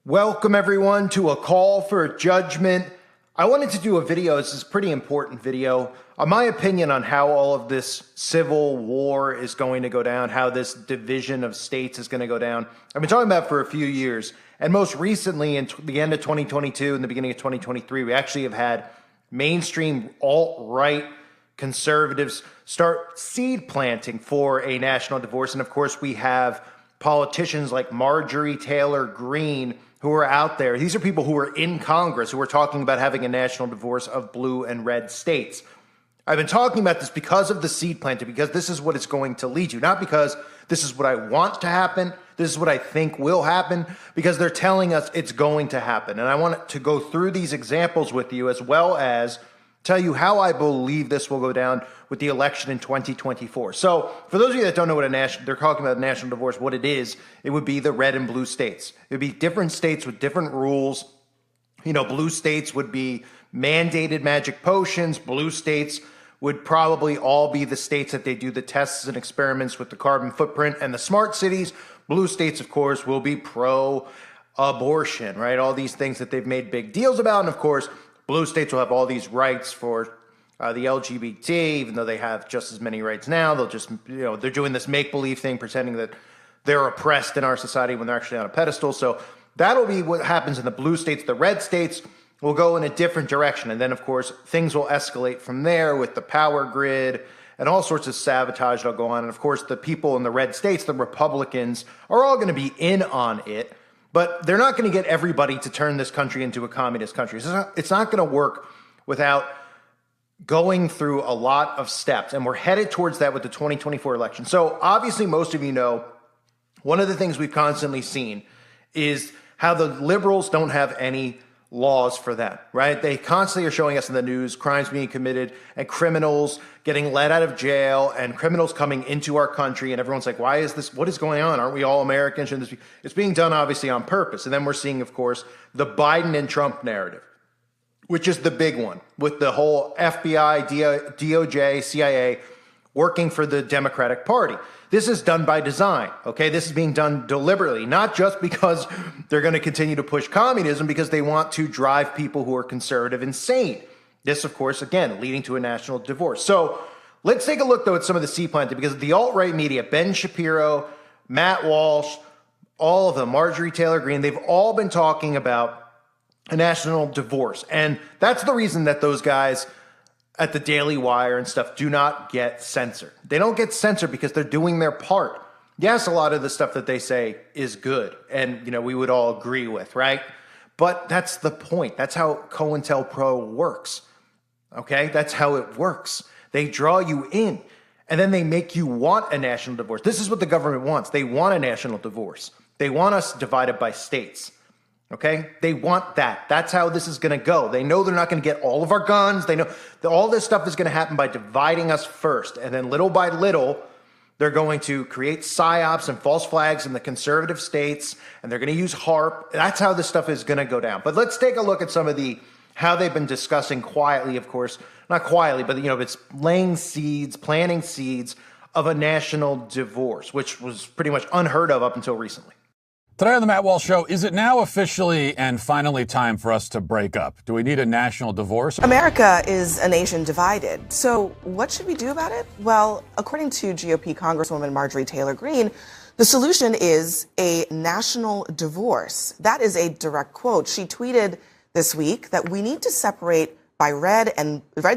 Welcome everyone to A Call for Judgment. I wanted to do a video. This is a pretty important video. My opinion on how all of this civil war is going to go down, how this division of states is going to go down. I've been talking about it for a few years. And most recently, in the end of 2022 and the beginning of 2023, we actually have had mainstream alt-right conservatives start seed planting for a national divorce. And of course, we have politicians like Marjorie Taylor Greene who are out there. These are people who are in Congress who are talking about having a national divorce of blue and red states. I've been talking about this because of the seed planting, because this is what it's going to lead to, not because this is what I want to happen, this is what I think will happen, because they're telling us it's going to happen. And I want to go through these examples with you, as well as tell you how I believe this will go down with the election in 2024. So for those of you that don't know what they're talking about national divorce, what it is, it would be the red and blue states. It would be different states with different rules. You know, blue states would be mandated magic potions. Blue states would probably all be the states that they do the tests and experiments with the carbon footprint and the smart cities. Blue states, of course, will be pro-abortion, right? All these things that they've made big deals about. And of course, blue states will have all these rights for the LGBT, even though they have just as many rights now. They'll just, they're doing this make-believe thing, pretending that they're oppressed in our society when they're actually on a pedestal. So that'll be what happens in the blue states. The red states will go in a different direction. And then, of course, things will escalate from there with the power grid and all sorts of sabotage that'll go on. And, of course, the people in the red states, the Republicans, are all going to be in on it. But they're not going to get everybody to turn this country into a communist country. It's not going to work without going through a lot of steps. And we're headed towards that with the 2024 election. So obviously, most of you know, one of the things we've constantly seen is how the liberals don't have any laws for them, right? They constantly are showing us in the news crimes being committed and criminals getting let out of jail and criminals coming into our country. And everyone's like, why is this? What is going on? Aren't we all Americans? Shouldn't this be? It's being done obviously on purpose. And then we're seeing, of course, the Biden and Trump narrative, which is the big one with the whole FBI, DOJ, CIA working for the Democratic Party. This is done by design, okay? This is being done deliberately, not just because they're going to continue to push communism, because they want to drive people who are conservative insane. This, of course, again, leading to a national divorce. So let's take a look, though, at some of the seed planting, because the alt-right media, Ben Shapiro, Matt Walsh, all of them, Marjorie Taylor Greene, they've all been talking about a national divorce. And that's the reason that those guys at the Daily Wire and stuff do not get censored. They don't get censored because they're doing their part. Yes, a lot of the stuff that they say is good and, we would all agree with, right? But that's the point. That's how COINTELPRO works, okay? That's how it works. They draw you in, and then they make you want a national divorce. This is what the government wants. They want a national divorce. They want us divided by states. Okay, they want that. That's how this is going to go. They know they're not going to get all of our guns. They know that all this stuff is going to happen by dividing us first. And then little by little, they're going to create psyops and false flags in the conservative states. And they're going to use HAARP. That's how this stuff is going to go down. But let's take a look at some of how they've been discussing quietly, of course, not quietly, but, it's planting seeds of a national divorce, which was pretty much unheard of up until recently. Today on the Matt Walsh Show, is it now officially and finally time for us to break up? Do we need a national divorce? America is a nation divided. So what should we do about it? Well, according to GOP Congresswoman Marjorie Taylor Greene, the solution is a national divorce. That is a direct quote. She tweeted this week that we need to separate by red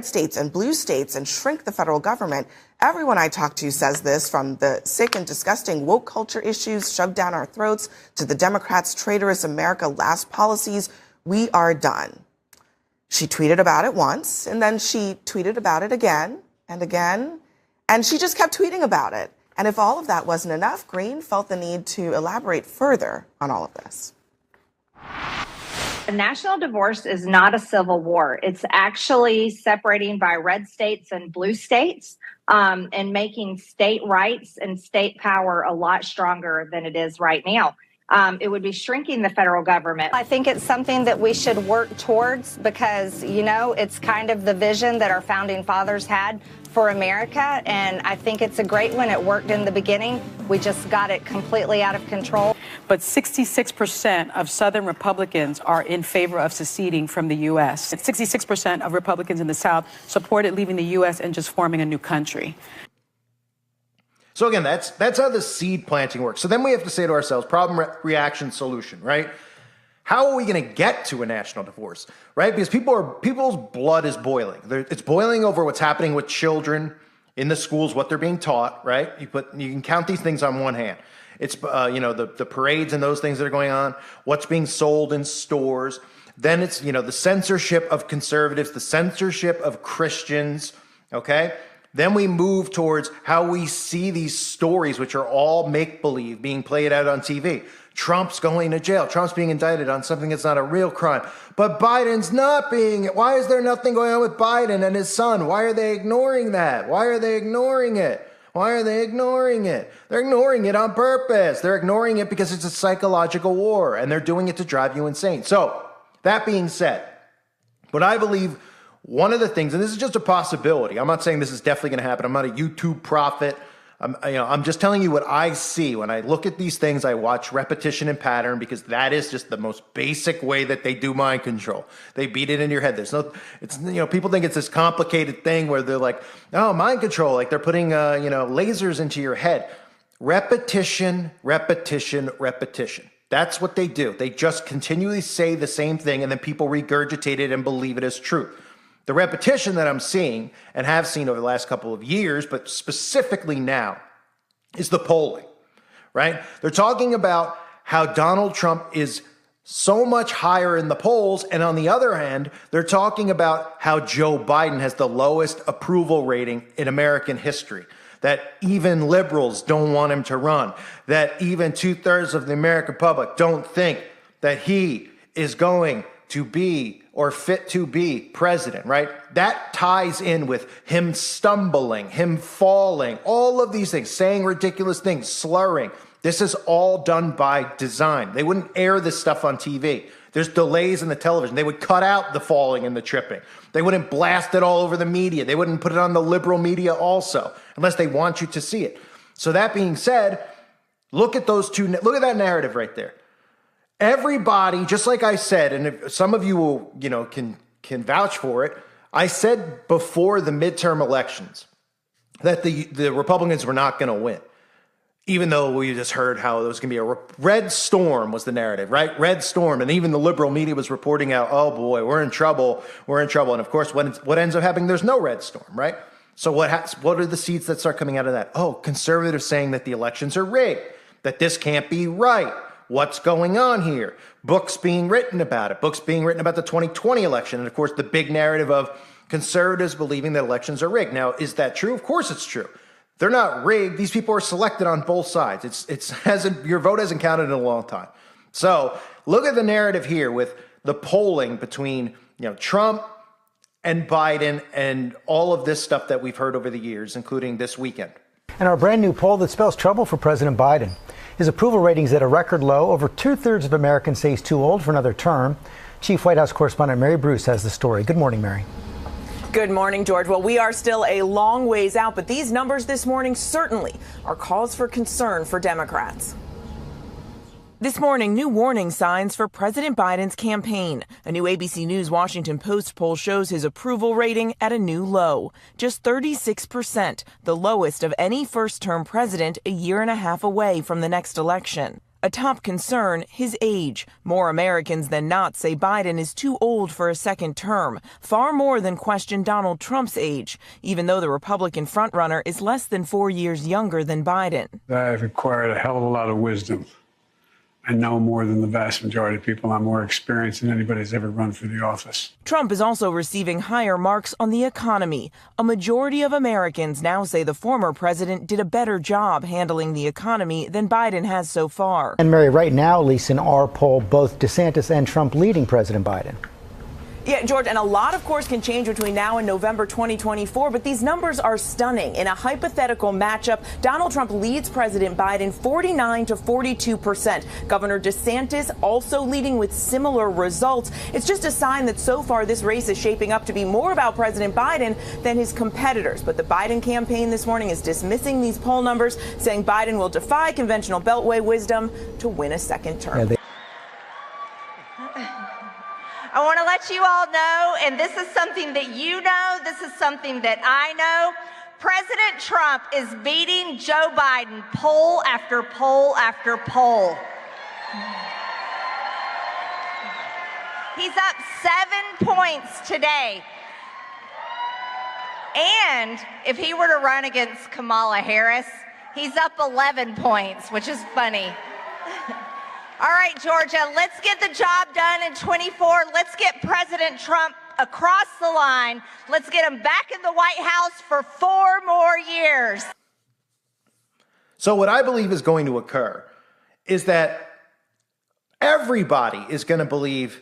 states and blue states and shrink the federal government. Everyone I talk to says this, from the sick and disgusting woke culture issues shoved down our throats to the Democrats' traitorous America Last policies. We are done. She tweeted about it once, and then she tweeted about it again and again, and she just kept tweeting about it. And if all of that wasn't enough, Greene felt the need to elaborate further on all of this. A national divorce is not a civil war. It's actually separating by red states and blue states, and making state rights and state power a lot stronger than it is right now. It would be shrinking the federal government. I think it's something that we should work towards because, it's kind of the vision that our founding fathers had for America. And I think it's a great one. It worked in the beginning. We just got it completely out of control. But 66% of Southern Republicans are in favor of seceding from the U.S. 66% of Republicans in the South supported leaving the U.S. and just forming a new country. So again, that's how the seed planting works. So then we have to say to ourselves, problem, reaction, solution, right? How are we going to get to a national divorce, right? Because people's blood is boiling. It's boiling over what's happening with children in the schools, what they're being taught, right? You can count these things on one hand. It's the parades and those things that are going on, what's being sold in stores. Then it's the censorship of conservatives, the censorship of Christians, okay? Then we move towards how we see these stories, which are all make-believe, being played out on TV. Trump's going to jail. Trump's being indicted on something that's not a real crime. But Biden's not being. Why is there nothing going on with Biden and his son? Why are they ignoring that? Why are they ignoring it? Why are they ignoring it? They're ignoring it on purpose. They're ignoring it because it's a psychological war, and they're doing it to drive you insane. So, that being said, what I believe one of the things, and this is just a possibility, I'm not saying this is definitely going to happen. I'm not a YouTube prophet. I'm just telling you what I see. When I look at these things, I watch repetition and pattern because that is just the most basic way that they do mind control. They beat it in your head. People think it's this complicated thing where they're like, oh, mind control, like they're putting, lasers into your head. Repetition, repetition, repetition. That's what they do. They just continually say the same thing and then people regurgitate it and believe it as truth. The repetition that I'm seeing and have seen over the last couple of years, but specifically now, is the polling, right? They're talking about how Donald Trump is so much higher in the polls. And on the other hand, they're talking about how Joe Biden has the lowest approval rating in American history, that even liberals don't want him to run, that even 2/3 of the American public don't think that he is going to be or fit to be president, right? That ties in with him stumbling, him falling, all of these things, saying ridiculous things, slurring. This is all done by design. They wouldn't air this stuff on TV. There's delays in the television. They would cut out the falling and the tripping. They wouldn't blast it all over the media. They wouldn't put it on the liberal media also, unless they want you to see it. So that being said, look at that narrative right there. Everybody, just like I said, and if some of you will, can vouch for it. I said before the midterm elections that the Republicans were not going to win, even though we just heard how there was going to be a red storm was the narrative, right? Red storm. And even the liberal media was reporting out, oh boy, we're in trouble. We're in trouble. And of course, what ends up happening, there's no red storm, right? So what are the seeds that start coming out of that? Oh, conservatives saying that the elections are rigged, that this can't be right. What's going on here? Books being written about it. Books being written about the 2020 election. And of course, the big narrative of conservatives believing that elections are rigged. Now, is that true? Of course it's true. They're not rigged. These people are selected on both sides. Your vote hasn't counted in a long time. So look at the narrative here with the polling between Trump and Biden and all of this stuff that we've heard over the years, including this weekend. And our brand new poll that spells trouble for President Biden. His approval rating's at a record low. Over 2/3 of Americans say he's too old for another term. Chief White House correspondent Mary Bruce has the story. Good morning, Mary. Good morning, George. Well, we are still a long ways out, but these numbers this morning certainly are cause for concern for Democrats. This morning, new warning signs for President Biden's campaign. A new ABC News Washington Post poll shows his approval rating at a new low, just 36%, the lowest of any first-term president a year and a half away from the next election. A top concern, his age. More Americans than not say Biden is too old for a second term, far more than question Donald Trump's age, even though the Republican frontrunner is less than 4 years younger than Biden. I've acquired a hell of a lot of wisdom. I know more than the vast majority of people. I'm more experienced than anybody's ever run for the office. Trump is also receiving higher marks on the economy. A majority of Americans now say the former president did a better job handling the economy than Biden has so far. And Mary, right now, at least in our poll, both DeSantis and Trump leading President Biden. Yeah, George, and a lot, of course, can change between now and November 2024, but these numbers are stunning. In a hypothetical matchup, Donald Trump leads President Biden 49 to 42%. Governor DeSantis also leading with similar results. It's just a sign that so far this race is shaping up to be more about President Biden than his competitors. But the Biden campaign this morning is dismissing these poll numbers, saying Biden will defy conventional Beltway wisdom to win a second term. I want to let you all know, and this is something that you know, this is something that I know, President Trump is beating Joe Biden poll after poll after poll. He's up 7 points today. And if he were to run against Kamala Harris, he's up 11 points, which is funny. All right, Georgia, let's get the job done in 24. Let's get President Trump across the line. Let's get him back in the White House for 4 more years. So what I believe is going to occur is that everybody is going to believe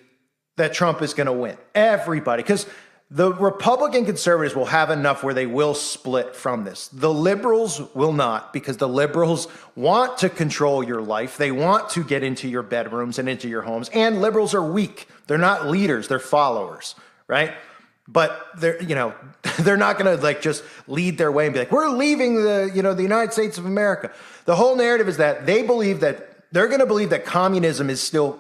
that Trump is going to win. Everybody. Because the Republican conservatives will have enough where they will split from this. The liberals will not, because the liberals want to control your life. They want to get into your bedrooms and into your homes. And liberals are weak. They're not leaders. They're followers, right? But they're not going to just lead their way and be like, we're leaving the United States of America. The whole narrative is that they believe that they're going to believe that communism is still,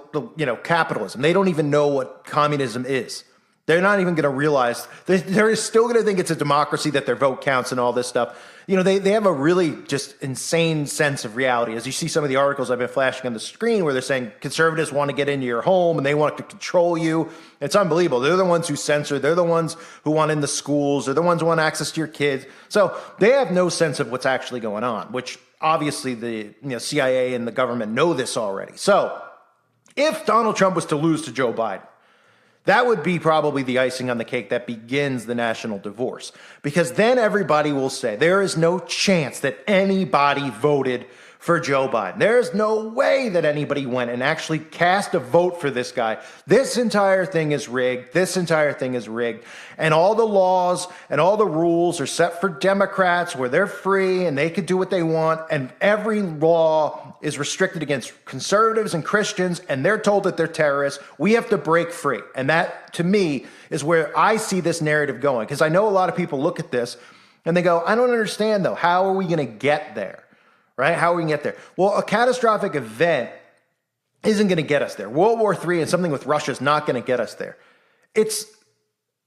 capitalism. They don't even know what communism is. They're not even going to realize they're still going to think it's a democracy, that their vote counts and all this stuff. They have a really just insane sense of reality. As you see some of the articles I've been flashing on the screen where they're saying conservatives want to get into your home and they want to control you. It's unbelievable. They're the ones who censor. They're the ones who want in the schools. They're the ones who want access to your kids. So they have no sense of what's actually going on, which obviously the CIA and the government know this already. So if Donald Trump was to lose to Joe Biden, that would be probably the icing on the cake that begins the national divorce, because then everybody will say there is no chance that anybody voted for Joe Biden. There is no way that anybody went and actually cast a vote for this guy. This entire thing is rigged. This entire thing is rigged. And all the laws and all the rules are set for Democrats where they're free and they can do what they want. And every law is restricted against conservatives and Christians, and they're told that they're terrorists. We have to break free. And that, to me, is where I see this narrative going. Because I know a lot of people look at this and they go, I don't understand, though. How are we going to get there? Right? How are we going to get there? Well, a catastrophic event isn't going to get us there. World War III and something with Russia is not going to get us there. It's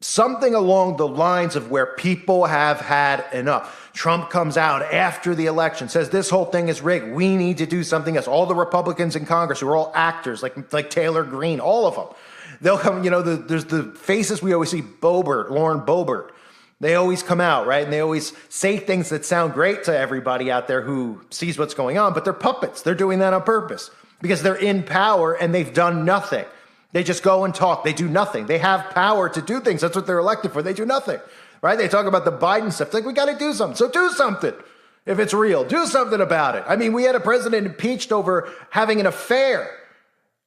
something along the lines of where people have had enough. Trump comes out after the election, says this whole thing is rigged. We need to do something else. All the Republicans in Congress who are all actors, like Taylor Greene, all of them. They'll come, there's the faces we always see, Lauren Boebert. They always come out, right? And they always say things that sound great to everybody out there who sees what's going on, but they're puppets. They're doing that on purpose because they're in power and they've done nothing. They just go and talk. They do nothing. They have power to do things. That's what they're elected for. They do nothing, right? They talk about the Biden stuff. It's like, we got to do something. So do something. If it's real, do something about it. I mean, we had a president impeached over having an affair.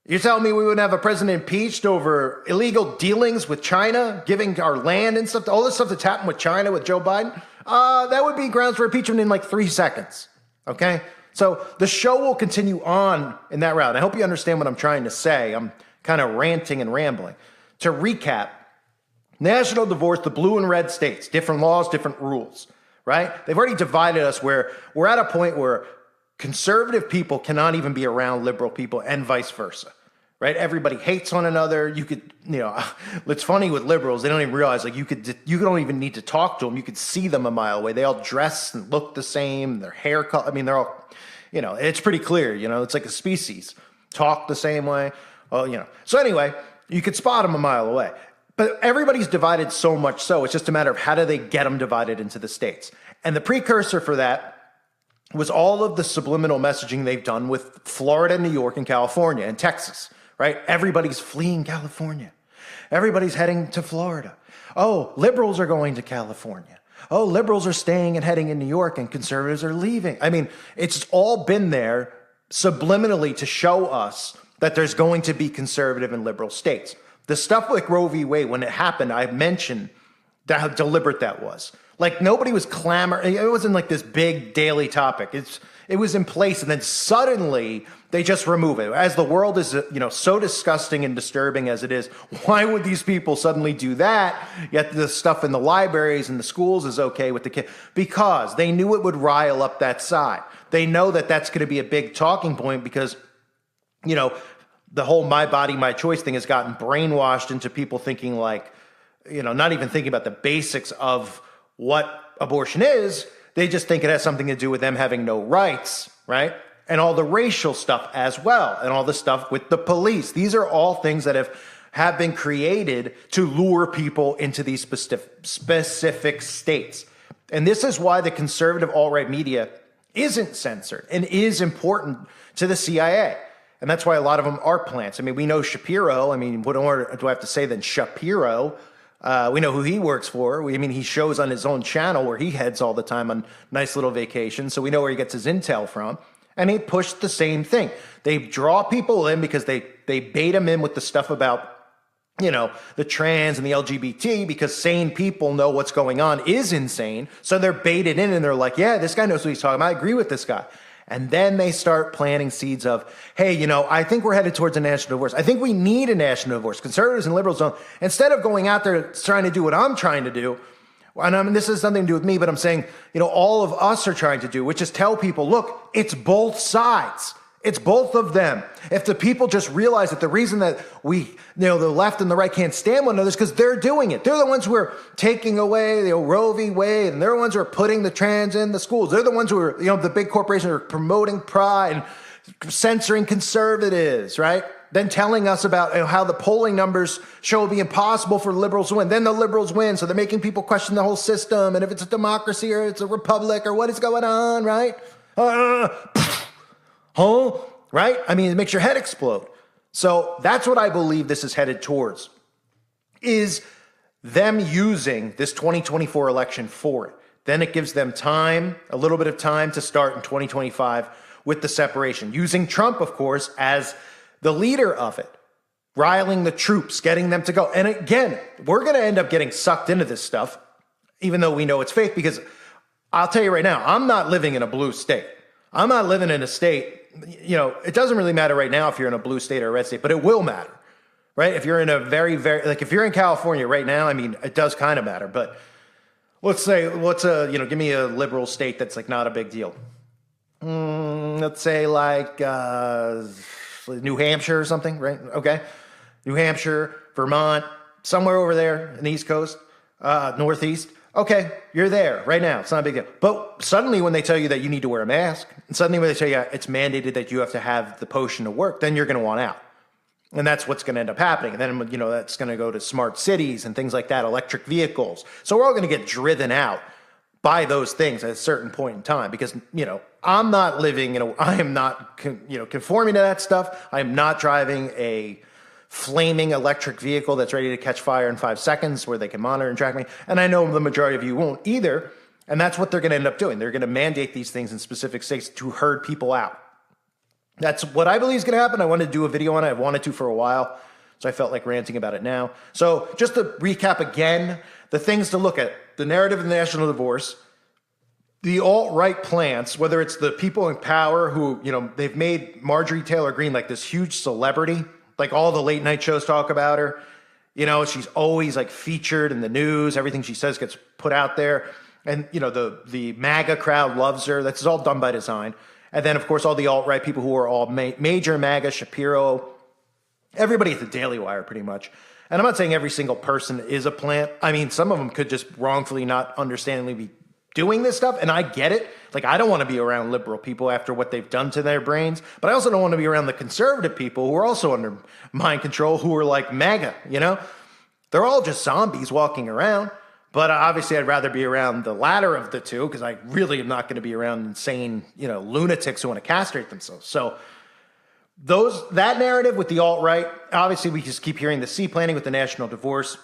You're telling me we wouldn't have a president impeached over illegal dealings with China, giving our land and stuff, all this stuff that's happened with China with Joe Biden? That would be grounds for impeachment in like 3 seconds, okay? So the show will continue on in that route. I hope you understand what I'm trying to say. I'm kind of ranting and rambling. To recap, national divorce, the blue and red states, different laws, different rules, right? They've already divided us where we're at a point where conservative people cannot even be around liberal people and vice versa, right? Everybody hates one another. You could, it's funny with liberals. They don't even realize, you don't even need to talk to them. You could see them a mile away. They all dress and look the same. Their hair color, I mean, they're all, it's pretty clear, it's like a species. Talk the same way. Well, So anyway, you could spot them a mile away. But everybody's divided so much so, it's just a matter of how do they get them divided into the states. And the precursor for that was all of the subliminal messaging they've done with Florida, New York, and California, and Texas, right? Everybody's fleeing California. Everybody's heading to Florida. Oh, liberals are going to California. Oh, liberals are staying and heading in New York, and conservatives are leaving. I mean, it's all been there subliminally to show us that there's going to be conservative and liberal states. The stuff like Roe v. Wade, when it happened, I mentioned how deliberate that was. Like nobody was clamoring. It wasn't like this big daily topic. It was in place, and then suddenly they just remove it. As the world is, so disgusting and disturbing as it is, why would these people suddenly do that? Yet the stuff in the libraries and the schools is okay with the kids because they knew it would rile up that side. They know that that's going to be a big talking point because, the whole my body, my choice thing has gotten brainwashed into people thinking like, not even thinking about the basics of what abortion is. They just think it has something to do with them having no rights, right? And all the racial stuff as well, and all the stuff with the police. These are all things that have been created to lure people into these specific states. And this is why the conservative alt-right media isn't censored and is important to the CIA. And that's why a lot of them are plants. I mean, we know Shapiro. I mean, what more do I have to say than Shapiro? We know who he works for. He shows on his own channel where he heads all the time on nice little vacations. So we know where he gets his intel from. And he pushed the same thing. They draw people in because they bait them in with the stuff about, the trans and the LGBT, because sane people know what's going on is insane. So they're baited in and they're like, yeah, this guy knows what he's talking about. I agree with this guy. And then they start planting seeds of, hey, I think we're headed towards a national divorce. I think we need a national divorce. Conservatives and liberals don't. Instead of going out there trying to do what I'm trying to do, and this has nothing to do with me, but I'm saying, all of us are trying to do, which is tell people, look, it's both sides. It's both of them. If the people just realize that the reason that the left and the right can't stand one another is because they're doing it. They're the ones who are taking away the Roe v. Wade, and they're the ones who are putting the trans in the schools. They're the ones who are, the big corporations are promoting pride and censoring conservatives, right? Then telling us about how the polling numbers show it'll be impossible for liberals to win. Then the liberals win, so they're making people question the whole system, and if it's a democracy or it's a republic or what is going on, right? Right? It makes your head explode. So that's what I believe this is headed towards, is them using this 2024 election for it. Then it gives them time, a little bit of time to start in 2025 with the separation. Using Trump, of course, as the leader of it, riling the troops, getting them to go. And again, we're going to end up getting sucked into this stuff, even though we know it's fake, because I'll tell you right now, I'm not living in a blue state. I'm not living in a state, it doesn't really matter right now if you're in a blue state or a red state, but it will matter, right? If you're in a very, very, if you're in California right now, it does kind of matter, but let's say, give me a liberal state that's like not a big deal. Let's say like New Hampshire or something, right? Okay. New Hampshire, Vermont, somewhere over there in the East Coast, Northeast. Okay, you're there right now. It's not a big deal. But suddenly when they tell you that you need to wear a mask, and suddenly when they tell you it's mandated that you have to have the potion to work, then you're going to want out. And that's what's going to end up happening. And then, that's going to go to smart cities and things like that, electric vehicles. So we're all going to get driven out by those things at a certain point in time because, I'm not living, I am not, conforming to that stuff. I am not driving a flaming electric vehicle that's ready to catch fire in 5 seconds where they can monitor and track me. And I know the majority of you won't either. And that's what they're going to end up doing. They're going to mandate these things in specific states to herd people out. That's what I believe is going to happen. I wanted to do a video on it. I've wanted to for a while. So I felt like ranting about it now. So just to recap again, the things to look at, the narrative of the national divorce, the alt-right plants, whether it's the people in power who, they've made Marjorie Taylor Greene like this huge celebrity. Like all the late night shows talk about her. She's always like featured in the news. Everything she says gets put out there. And, the MAGA crowd loves her. That's all done by design. And then, of course, all the alt-right people who are all major MAGA, Shapiro, everybody at the Daily Wire pretty much. And I'm not saying every single person is a plant. Some of them could just wrongfully, not understandingly be doing this stuff. And I get it. Like, I don't want to be around liberal people after what they've done to their brains, but I also don't want to be around the conservative people who are also under mind control, who are like MAGA, They're all just zombies walking around. But obviously, I'd rather be around the latter of the two because I really am not going to be around insane, lunatics who want to castrate themselves. So that narrative with the alt-right, obviously, we just keep hearing the C planning with the national divorce,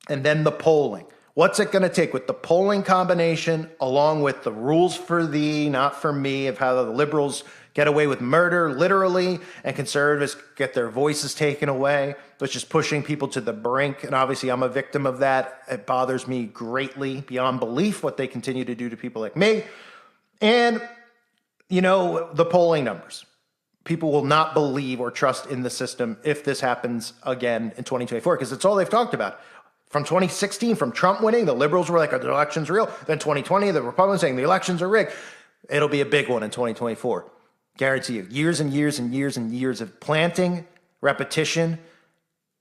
and then the polling. What's it going to take with the polling combination along with the rules for thee, not for me, of how the liberals get away with murder, literally, and conservatives get their voices taken away, which is pushing people to the brink. And obviously, I'm a victim of that. It bothers me greatly, beyond belief, what they continue to do to people like me. And, you know, the polling numbers. People will not believe or trust in the system if this happens again in 2024, because it's all they've talked about. From 2016, from Trump winning, the liberals were like, the election's real. Then 2020, the Republicans saying the elections are rigged. It'll be a big one in 2024. Guarantee you. Years and years and years and years of planting, repetition,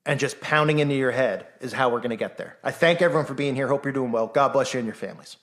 and just pounding into your head is how we're going to get there. I thank everyone for being here. Hope you're doing well. God bless you and your families.